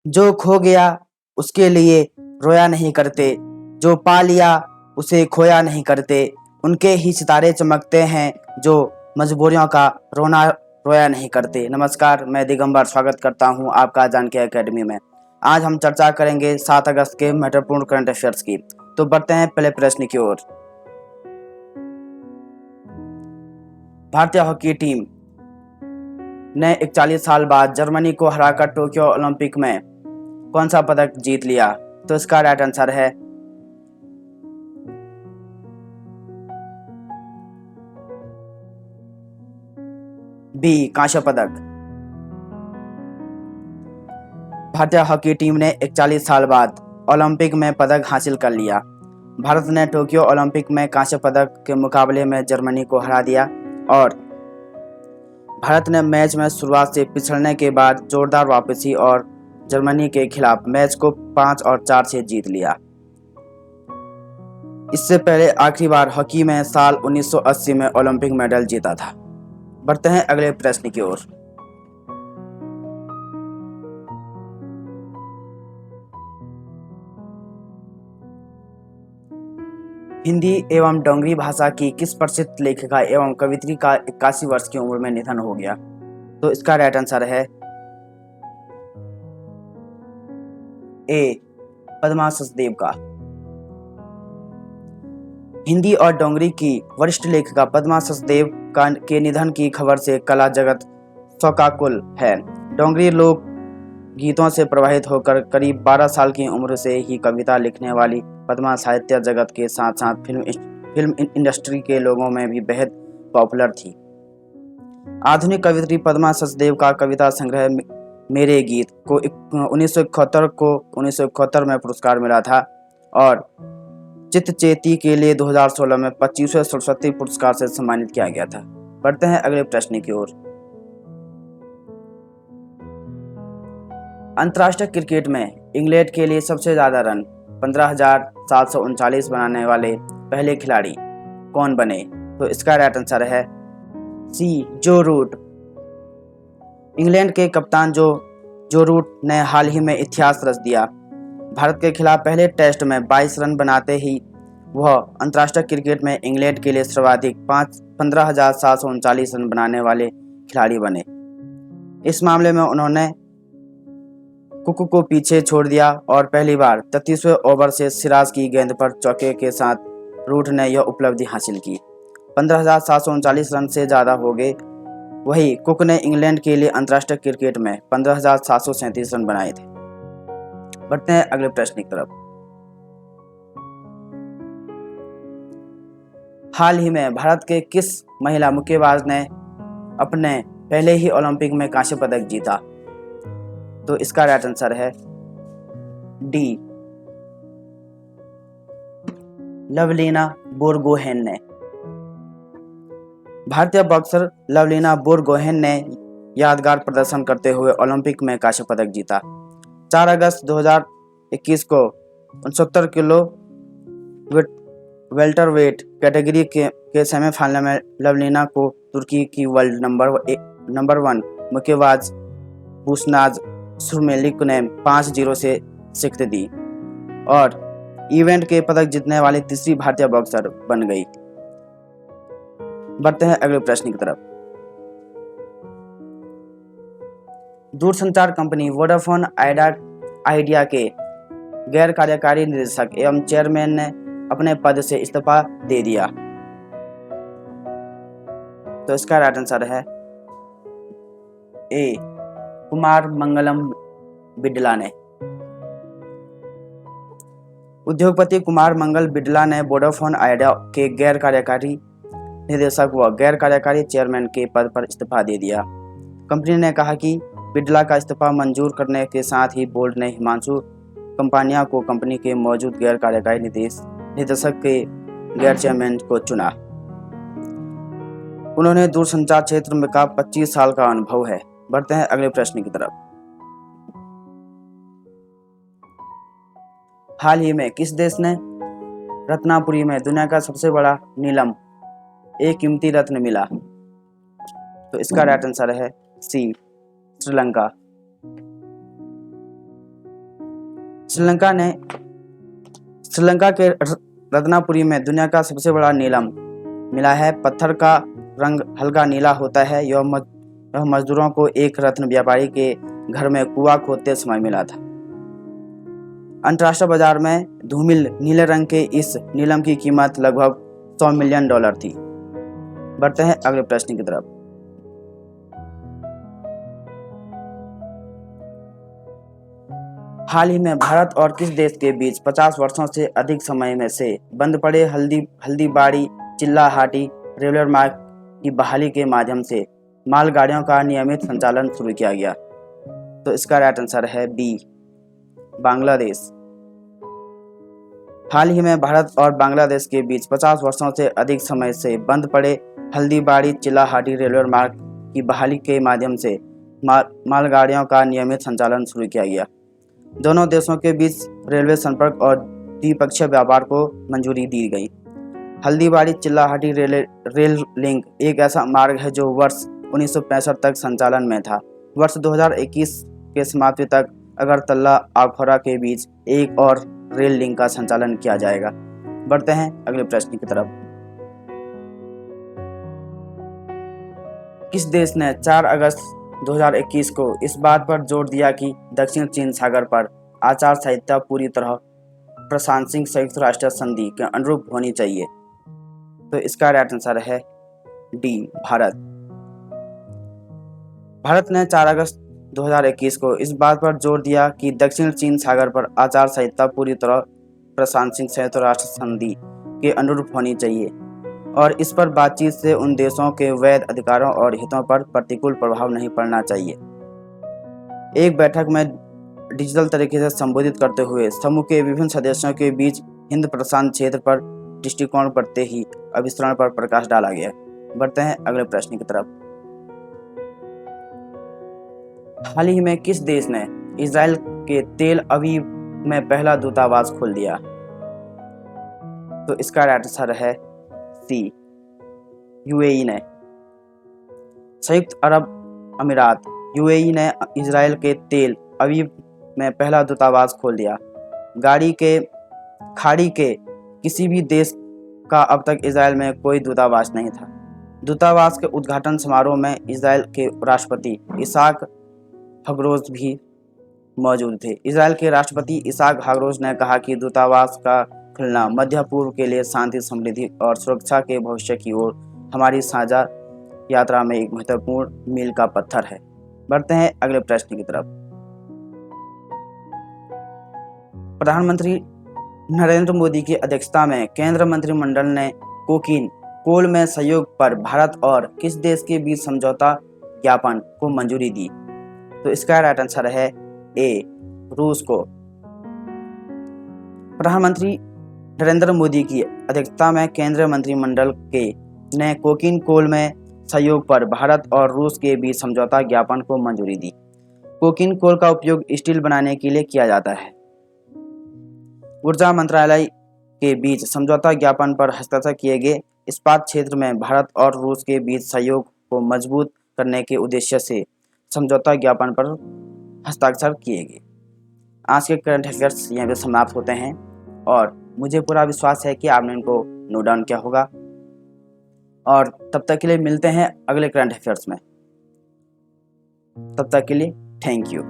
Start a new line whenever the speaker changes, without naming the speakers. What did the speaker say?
जो खो गया उसके लिए रोया नहीं करते, जो पा लिया उसे खोया नहीं करते, उनके ही सितारे चमकते हैं जो मजबूरियों का रोना रोया नहीं करते। नमस्कार, मैं दिगंबर स्वागत करता हूं आपका जानकी एकेडमी में। आज हम चर्चा करेंगे 7 अगस्त के महत्वपूर्ण करंट अफेयर्स की। तो बढ़ते हैं पहले प्रश्न की ओर। भारतीय हॉकी टीम ने 41 साल बाद जर्मनी को हराकर टोक्यो ओलंपिक में कौन सा पदक जीत लिया? तो इसका राइट आंसर है बी, कांस्य पदक। भारतीय हॉकी टीम ने 41 साल बाद ओलंपिक में पदक हासिल कर लिया। भारत ने टोक्यो ओलंपिक में कांस्य पदक के मुकाबले में जर्मनी को हरा दिया और भारत ने मैच में शुरुआत से पिछड़ने के बाद जोरदार वापसी और जर्मनी के खिलाफ मैच को 5 और 4 से जीत लिया। इससे पहले आखिरी बार हॉकी में साल 1980 में ओलंपिक मेडल जीता था। बढ़ते हैं अगले प्रश्न की ओर। हिंदी एवं डोंगरी भाषा की किस प्रसिद्ध लेखिका एवं कवियत्री का 81 वर्ष की उम्र में निधन हो गया? तो इसका राइट आंसर है ए, पद्मा सचदेव का। हिंदी और डोंगरी की वरिष्ठ लेखिका पद्मा सचदेव के निधन की खबर से कला जगत शोकाकुल है। डोंगरी लोक गीतों से प्रभावित होकर करीब 12 साल की उम्र से ही कविता लिखने वाली पद्मा साहित्य जगत के साथ साथ फिल्म इंडस्ट्री के लोगों में भी बेहद पॉपुलर थी। आधुनिक कवियत्री पद्मा सचदेव का कविता संग्रह मेरे गीत को 1971 में पुरस्कार मिला था और चित्तचेती के लिए 2016 में 25वें सरस्वती पुरस्कार से सम्मानित किया गया था। बढ़ते हैं अगले प्रश्न की ओर। अंतर्राष्ट्रीय क्रिकेट में इंग्लैंड के लिए सबसे ज्यादा रन 15,739 बनाने वाले पहले खिलाड़ी कौन बने? तो इसका राइट आंसर है सी, जो रूट। इंग्लैंड के कप्तान जो रूट ने हाल ही में इतिहास रच दिया। भारत के खिलाफ पहले टेस्ट में 22 रन बनाते ही वह अंतर्राष्ट्रीय क्रिकेट में इंग्लैंड के लिए सर्वाधिक 15,739 रन बनाने वाले खिलाड़ी बने। इस मामले में उन्होंने कुक को पीछे छोड़ दिया और पहली बार 33वें ओवर से सिराज की गेंद पर चौके के साथ रूट ने यह उपलब्धि हासिल की। 15,739 रन से ज़्यादा हो गए। वही कुक ने इंग्लैंड के लिए अंतर्राष्ट्रीय क्रिकेट में 15,737 रन बनाए थे। बढ़ते हैं अगले प्रश्न की तरफ। हाल ही में भारत के किस महिला मुक्केबाज ने अपने पहले ही ओलंपिक में कांस्य पदक जीता? तो इसका राइट आंसर है डी, लवलीना बोरगोहेन ने। भारतीय बॉक्सर लवलीना बोरगोहेन ने यादगार प्रदर्शन करते हुए ओलंपिक में कांस्य पदक जीता। 4 अगस्त 2021 को 69 किलो वेल्टरवेट कैटेगरी के सेमीफाइनल में लवलीना को तुर्की की वर्ल्ड नंबर 1 मुक्केबाज बुशनाज सुरमेलिक ने 5-0 से शिकस्त दी और इवेंट के पदक जीतने वाली तीसरी भारतीय बॉक्सर बन गई। बढ़ते हैं अगले प्रश्न की तरफ। दूरसंचार कंपनी वोडाफोन आइडिया के गैर कार्यकारी निदेशक एवं चेयरमैन ने अपने पद से इस्तीफा दे दिया। तो इसका राइट आंसर है ए, कुमार मंगलम बिडला ने। उद्योगपति कुमार मंगल बिडला ने वोडाफोन आइडिया के गैर कार्यकारी निदेशक व गैर कार्यकारी चेयरमैन के पद पर इस्तीफा दे दिया। कंपनी ने कहा कि बिडला का इस्तीफा मंजूर करने के साथ ही बोर्ड ने हिमांशु कंपानिया को कंपनी के मौजूद गैर कार्यकारी निदेशक के गैर चेयरमैन को चुना। उन्होंने दूरसंचार क्षेत्र में का 25 साल का अनुभव है। बढ़ते हैं अगले प्रश्न की तरफ। हाल ही में किस देश ने रत्नापुरी में दुनिया का सबसे बड़ा नीलम एक कीमती रत्न मिला? तो इसका राइट आंसर है सी, श्रीलंका। श्रीलंका के रत्नापुरी में दुनिया का सबसे बड़ा नीलम मिला है। पत्थर का रंग हल्का नीला होता है। यह मजदूरों को एक रत्न व्यापारी के घर में कुआं खोदते समय मिला था। अंतर्राष्ट्रीय बाजार में धूमिल नीले रंग के इस नीलम की कीमत लगभग $100 मिलियन थी। बढ़ते हैं अगले प्रश्न की तरफ। हाल ही में भारत और किस देश के बीच 50 वर्षों से अधिक समय में से बंद पड़े हल्दीबाड़ी चिल्लाहाटी रेलवे मार्ग की बहाली के माध्यम से मालगाड़ियों का नियमित संचालन शुरू किया गया? तो इसका राइट आंसर है बी, बांग्लादेश। हाल ही में भारत और बांग्लादेश के बीच 50 वर्षों से अधिक समय से बंद पड़े हल्दीबाड़ी चिल्लाहाटी रेलवे मार्ग की बहाली के माध्यम से मालगाड़ियों का नियमित संचालन शुरू किया गया। दोनों देशों के बीच रेलवे संपर्क और द्विपक्षीय व्यापार को मंजूरी दी गई। हल्दीबाड़ी चिल्लाहाटी रेल लिंक एक ऐसा मार्ग है जो वर्ष 1965 तक संचालन में था। वर्ष 2021 के समाप्ति तक अगरतला आखौरा के बीच एक और रेल लिंक का संचालन किया जाएगा। बढ़ते हैं अगले प्रश्न की तरफ। किस देश ने 4 अगस्त 2021 को इस बात पर जोर दिया कि दक्षिण चीन सागर पर आचार संहिता पूरी तरह प्रशासनिक संयुक्त राष्ट्र संधि के अनुरूप होनी चाहिए? तो इसका राइट आंसर है डी, भारत। भारत ने 4 अगस्त 2021 को इस बात पर जोर दिया कि दक्षिण चीन सागर पर आचार संहिता पूरी तरह प्रशासनिक संयुक्त राष्ट्र संधि के अनुरूप होनी चाहिए और इस पर बातचीत से उन देशों के वैध अधिकारों और हितों पर प्रतिकूल प्रभाव नहीं पड़ना चाहिए। एक बैठक में डिजिटल तरीके से संबोधित करते हुए समूह के विभिन्न सदस्यों के बीच हिंद प्रशांत क्षेत्र पर दृष्टिकोण बढ़ते ही अभिसरण पर प्रकाश डाला गया। बढ़ते हैं अगले प्रश्न की तरफ। हाल ही में किस देश ने इजराइल के तेल अवीव में पहला दूतावास खोल दिया? तो इसका राइट आंसर है सी, यूएई ने। संयुक्त अरब अमीरात यूएई ने इजराइल के तेल अवीव में पहला दूतावास खोल दिया। खाड़ी के किसी भी देश का अब तक इजराइल में कोई दूतावास नहीं था। दूतावास के उद्घाटन समारोह में इजराइल के राष्ट्रपति इसाक हर्जोग भी मौजूद थे। इजराइल के राष्ट्रपति इसाक हर्जोग ने कहा कि दूतावास का खुलना मध्य पूर्व के लिए शांति, समृद्धि और सुरक्षा के भविष्य की ओर हमारी साझा यात्रा में एक महत्वपूर्ण मील का पत्थर है। बढ़ते हैं अगले प्रश्न की तरफ। प्रधानमंत्री नरेंद्र मोदी की अध्यक्षता में केंद्र मंत्रिमंडल ने कोकीन कोल में सहयोग पर भारत और किस देश के बीच समझौता ज्ञापन को मंजूरी दी? तो इसका राइट आंसर है ए, रूस को। प्रधानमंत्री नरेंद्र मोदी की अध्यक्षता में केंद्रीय मंत्रिमंडल ने कोकीन कोल में सहयोग पर भारत और रूस के बीच समझौता ज्ञापन को मंजूरी दी। कोकीन कोल का उपयोग स्टील बनाने के लिए किया जाता है। ऊर्जा मंत्रालय के बीच समझौता ज्ञापन पर हस्ताक्षर किए गए। इस्पात क्षेत्र में भारत और रूस के बीच सहयोग को मजबूत करने के उद्देश्य से समझौता ज्ञापन पर हस्ताक्षर किए गए। आज के करंट अफेयर्स यहाँ पे समाप्त होते हैं और मुझे पूरा विश्वास है कि आपने इनको नोट डाउन किया होगा और तब तक के लिए मिलते हैं अगले करंट अफेयर्स में। तब तक के लिए थैंक यू।